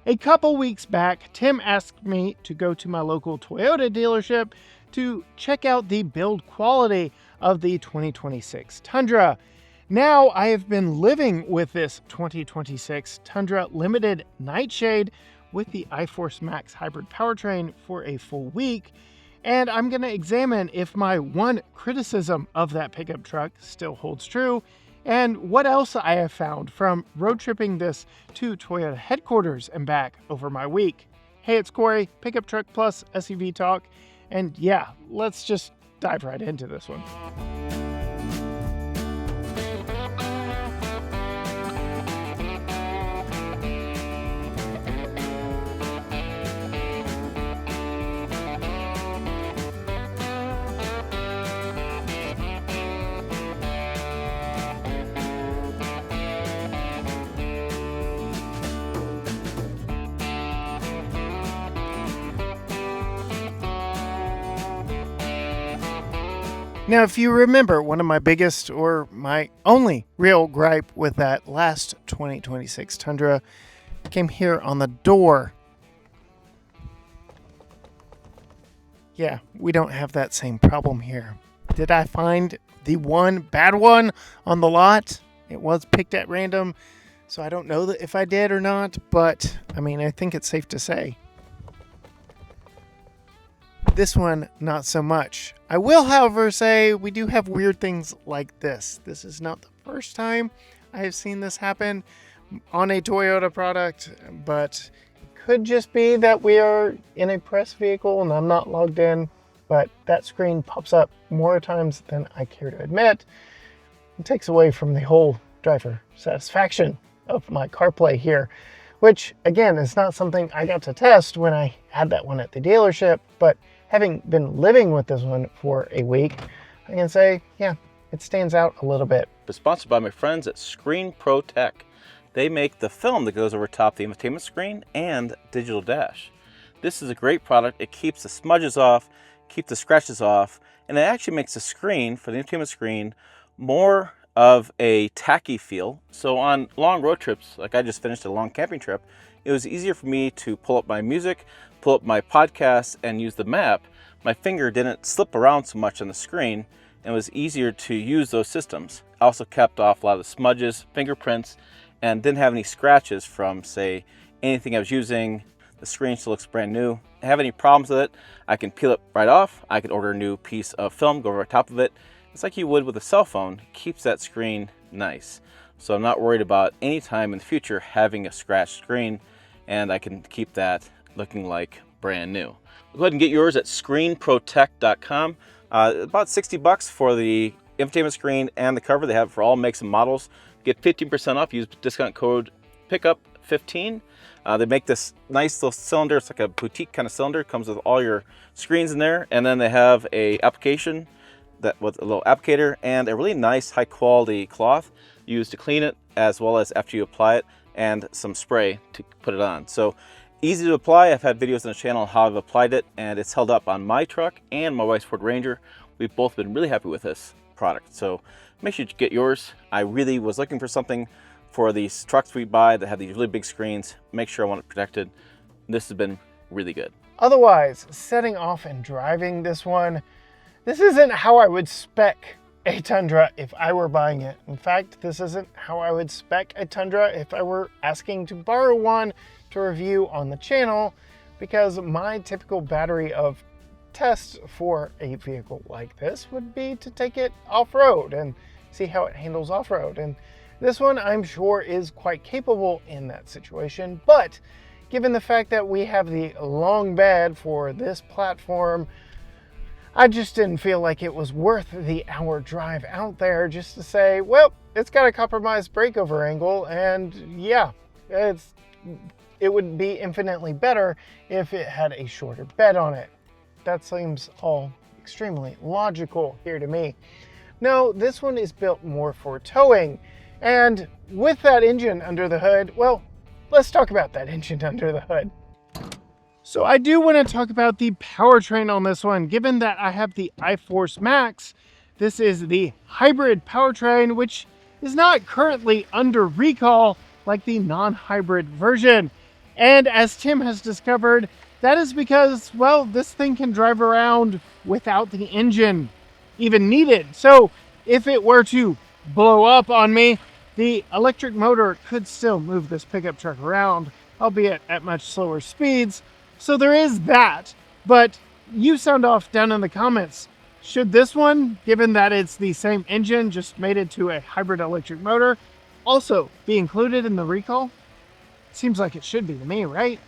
A couple weeks back, Tim asked me to go to my local Toyota dealership to check out the build quality of the 2026 Tundra. Now I have been living with this 2026 Tundra Limited Nightshade with the iForce Max hybrid powertrain for a full week, and I'm going to examine if my one criticism of that pickup truck still holds true, and what else I have found from road tripping this to Toyota headquarters and back over my week. Hey, it's Corey, Pickup Truck Plus SUV Talk, and yeah, let's just dive right into this one. Now, if you remember, one of my biggest or my only real gripe with that last 2026 Tundra came here on the door. Yeah, we don't have that same problem here. Did I find the one bad one on the lot? It was picked at random, so I don't know that if I did or not, but I mean, I think it's safe to say. This one, not so much. I will, however, say we do have weird things like this. This is not the first time I have seen this happen on a Toyota product, but it could just be that we are in a press vehicle and I'm not logged in, but that screen pops up more times than I care to admit. It takes away from the whole driver satisfaction of my CarPlay here, which again is not something I got to test when I had that one at the dealership, but having been living with this one for a week, I can say, yeah, it stands out a little bit. It's sponsored by my friends at Screen Pro Tech. They make the film that goes over top the infotainment screen and digital dash. This is a great product. It keeps the smudges off, keeps the scratches off, and it actually makes the screen for the infotainment screen more of a tacky feel. So on long road trips, like I just finished a long camping trip, it was easier for me to pull up my music, pull up my podcast, and use the map. My finger didn't slip around so much on the screen, and it was easier to use those systems. I also kept off a lot of the smudges, fingerprints, and didn't have any scratches from, say, anything I was using. The screen still looks brand new. If I have any problems with it, I can peel it right off. I can order a new piece of film, go over top of it. It's like you would with a cell phone. It keeps that screen nice. So I'm not worried about any time in the future having a scratched screen, and I can keep that looking like brand new. Go ahead and get yours at screenprotect.com. About 60 bucks for the infotainment screen and the cover. They have it for all makes and models. Get 15% off. Use discount code PICKUP15. They make this nice little cylinder. It's like a boutique kind of cylinder. It comes with all your screens in there, and then they have a application that with a little applicator and a really nice high quality cloth used to clean it as well as after you apply it, and some spray to put it on. So easy to apply. I've had videos on the channel on how I've applied it, and it's held up on my truck and my wife's Ford Ranger. We've both been really happy with this product. So make sure you get yours. I really was looking for something for these trucks we buy that have these really big screens. Make sure I want it protected. This has been really good. Otherwise, setting off and driving this one, this isn't how I would spec a Tundra if I were buying it. In fact, this isn't how I would spec a Tundra if I were asking to borrow one to review on the channel, because my typical battery of tests for a vehicle like this would be to take it off-road and see how it handles off-road. And this one, I'm sure, is quite capable in that situation, but given the fact that we have the long bed for this platform, I just didn't feel like it was worth the hour drive out there just to say, well, it's got a compromised breakover angle, and yeah, it would be infinitely better if it had a shorter bed on it. That seems all extremely logical here to me. No, this one is built more for towing, and with that engine under the hood, well, let's talk about that engine under the hood. So I do want to talk about the powertrain on this one. Given that I have the iForce Max, this is the hybrid powertrain, which is not currently under recall like the non-hybrid version. And as Tim has discovered, that is because, well, this thing can drive around without the engine even needed. So if it were to blow up on me, the electric motor could still move this pickup truck around, albeit at much slower speeds. So there is that. But you sound off down in the comments. Should this one, given that it's the same engine, just made it to a hybrid electric motor, also be included in the recall? Seems like it should be to me, right?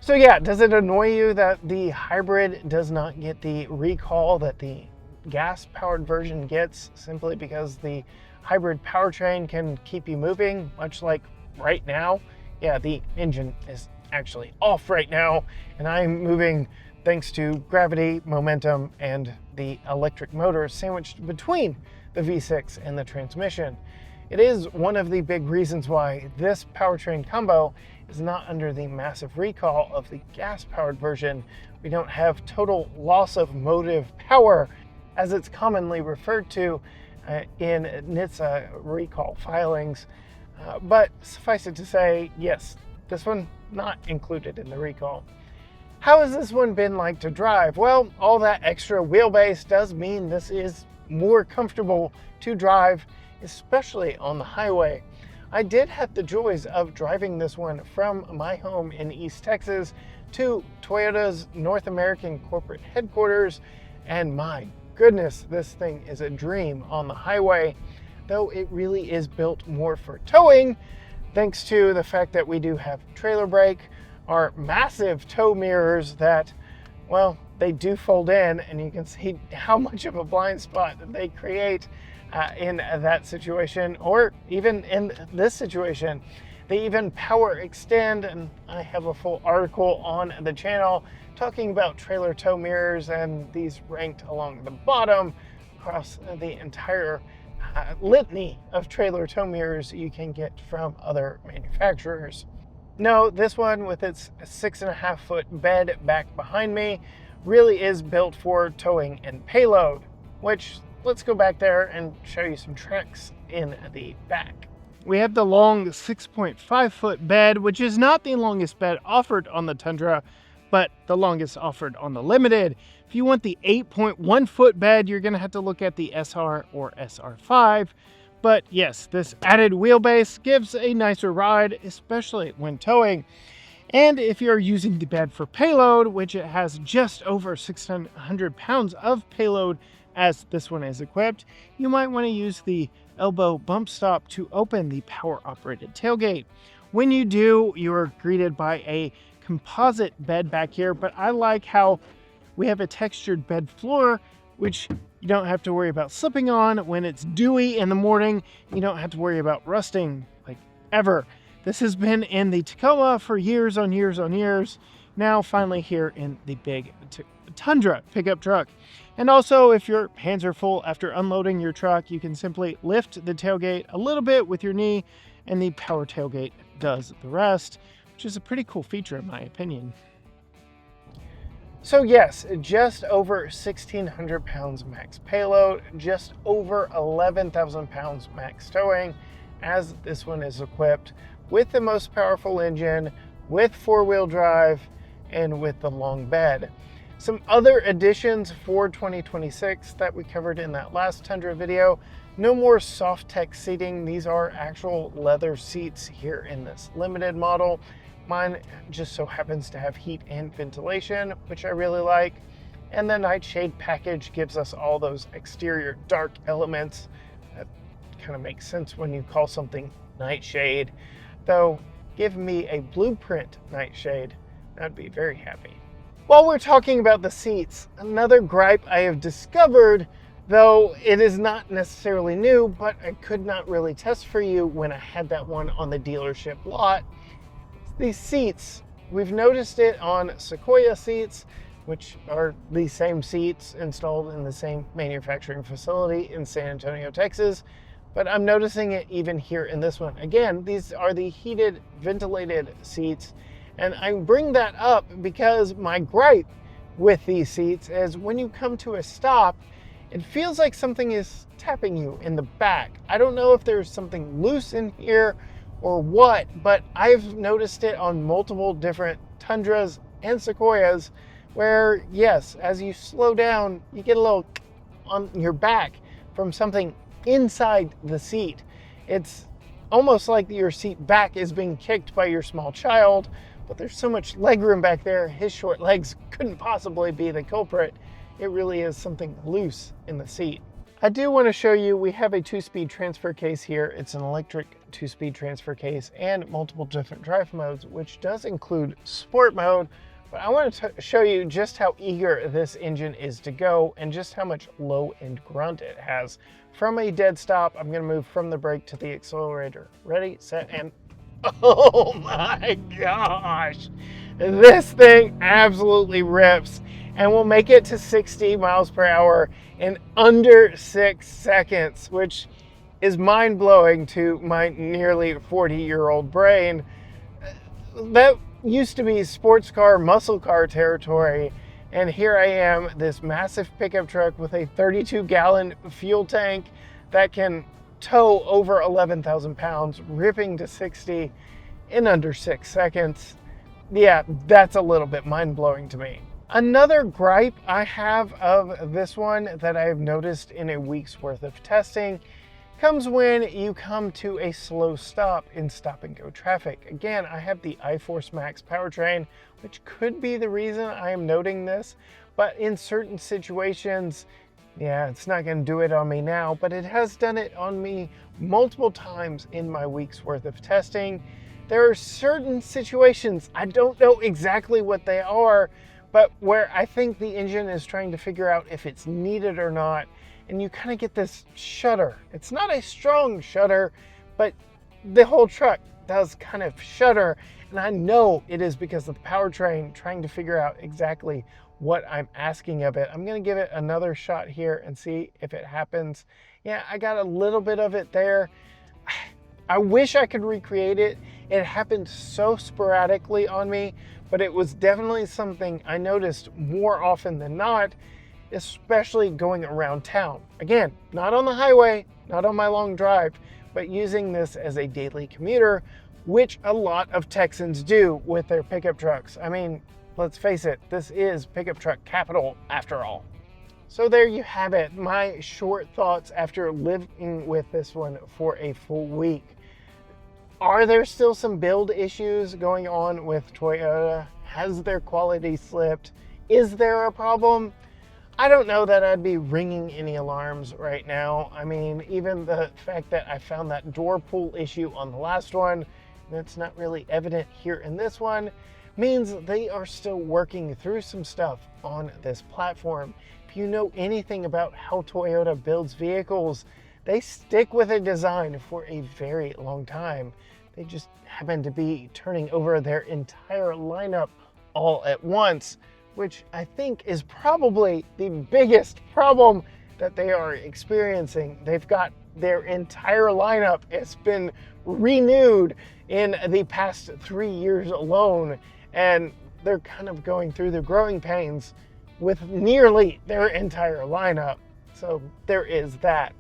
So yeah, does it annoy you that the hybrid does not get the recall that the gas-powered version gets, simply because the hybrid powertrain can keep you moving, much like right now? Yeah, the engine is actually off right now, and I'm moving thanks to gravity, momentum, and the electric motor sandwiched between the V6 and the transmission. It is one of the big reasons why this powertrain combo is not under the massive recall of the gas-powered version. We don't have total loss of motive power, as it's commonly referred to in NHTSA recall filings. But suffice it to say, yes, this one not included in the recall. How has this one been like to drive? Well, all that extra wheelbase does mean this is more comfortable to drive, especially on the highway. I did have the joys of driving this one from my home in East Texas to Toyota's North American corporate headquarters, and my goodness, this thing is a dream on the highway, though it really is built more for towing, thanks to the fact that we do have trailer brake, our massive tow mirrors that, well, they do fold in, and you can see how much of a blind spot they create in that situation, or even in this situation. They even power extend, and I have a full article on the channel talking about trailer tow mirrors, and these ranked along the bottom across the entire litany of trailer tow mirrors you can get from other manufacturers. No, this one with its 6.5 foot bed back behind me really is built for towing and payload, which, let's go back there and show you some tricks in the back. We have the long 6.5 foot bed, which is not the longest bed offered on the Tundra, but the longest offered on the Limited. If you want the 8.1 foot bed, you're gonna have to look at the SR or SR5. But yes, this added wheelbase gives a nicer ride, especially when towing. And if you're using the bed for payload, which it has just over 600 pounds of payload as this one is equipped, you might want to use the elbow bump stop to open the power operated tailgate. When you do, you are greeted by a composite bed back here, but I like how we have a textured bed floor, which you don't have to worry about slipping on. When it's dewy in the morning, you don't have to worry about rusting, like, ever. This has been in the Tacoma for years on years on years. Now finally here in the big Tundra pickup truck. And also, if your hands are full after unloading your truck, you can simply lift the tailgate a little bit with your knee, and the power tailgate does the rest, which is a pretty cool feature in my opinion. So yes, just over 1,600 pounds max payload, just over 11,000 pounds max towing, as this one is equipped with the most powerful engine, with four-wheel drive, and with the long bed. Some other additions for 2026 that we covered in that last Tundra video: no more soft tech seating. These are actual leather seats here in this Limited model. Mine just so happens to have heat and ventilation, which I really like. And the Nightshade package gives us all those exterior dark elements. That kind of makes sense when you call something Nightshade. Though, give me a blueprint Nightshade, I'd be very happy. While we're talking about the seats, another gripe I have discovered, though it is not necessarily new, but I could not really test for you when I had that one on the dealership lot. These seats, we've noticed it on Sequoia seats, which are the same seats installed in the same manufacturing facility in San Antonio, Texas, but I'm noticing it even here in this one. Again, these are the heated, ventilated seats, and I bring that up because my gripe with these seats is when you come to a stop, it feels like something is tapping you in the back. I don't know if there's something loose in here or what, but I've noticed it on multiple different Tundras and Sequoias where, yes, as you slow down, you get a little on your back from something inside the seat. It's almost like your seat back is being kicked by your small child, but there's so much legroom back there, his short legs couldn't possibly be the culprit. It really is something loose in the seat. I do want to show you, we have a 2-speed transfer case here. It's an electric 2-speed transfer case and multiple different drive modes, which does include sport mode. But I want to show you just how eager this engine is to go and just how much low end grunt it has. From a dead stop, I'm going to move from the brake to the accelerator. Ready, set, and oh my gosh! This thing absolutely rips and will make it to 60 miles per hour in under 6 seconds, which is mind-blowing to my nearly 40-year-old brain. That used to be sports car, muscle car territory, and here I am, this massive pickup truck with a 32-gallon fuel tank that can tow over 11,000 pounds, ripping to 60 in under 6 seconds. Yeah, that's a little bit mind-blowing to me. Another gripe I have of this one that I've noticed in a week's worth of testing comes when you come to a slow stop in stop and go traffic. Again, I have the iForce Max powertrain, which could be the reason I am noting this, but in certain situations, yeah, it's not going to do it on me now, but it has done it on me multiple times in my week's worth of testing. There are certain situations, I don't know exactly what they are, but where I think the engine is trying to figure out if it's needed or not, and you kind of get this shudder. It's not a strong shudder, but the whole truck does kind of shudder, and I know it is because of the powertrain trying to figure out exactly what I'm asking of it. I'm going to give it another shot here and see if it happens. Yeah, I got a little bit of it there. I wish I could recreate it. It happened so sporadically on me, but it was definitely something I noticed more often than not, especially going around town. Again, not on the highway, not on my long drive, but using this as a daily commuter, which a lot of Texans do with their pickup trucks. I mean, let's face it, this is pickup truck capital after all. So there you have it, my short thoughts after living with this one for a full week. Are there still some build issues going on with Toyota? Has their quality slipped? Is there a problem? I don't know that I'd be ringing any alarms right now. I mean, even the fact that I found that door pull issue on the last one, that's not really evident here in this one, means they are still working through some stuff on this platform. If you know anything about how Toyota builds vehicles, they stick with a design for a very long time. They just happen to be turning over their entire lineup all at once, which I think is probably the biggest problem that they are experiencing. They've got their entire lineup. It's been renewed in the past 3 years alone, and they're kind of going through the growing pains with nearly their entire lineup. So there is that.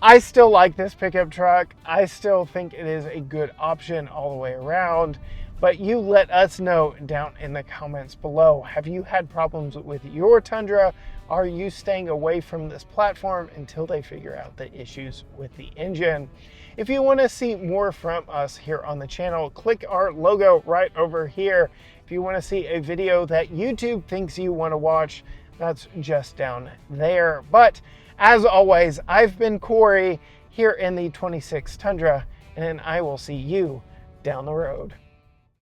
I still like this pickup truck. I still think it is a good option all the way around, but you let us know down in the comments below. Have you had problems with your Tundra? Are you staying away from this platform until they figure out the issues with the engine? If you want to see more from us here on the channel, click our logo right over here. If you want to see a video that YouTube thinks you want to watch, that's just down there. But as always, I've been Corey here in the 26 Tundra, and I will see you down the road.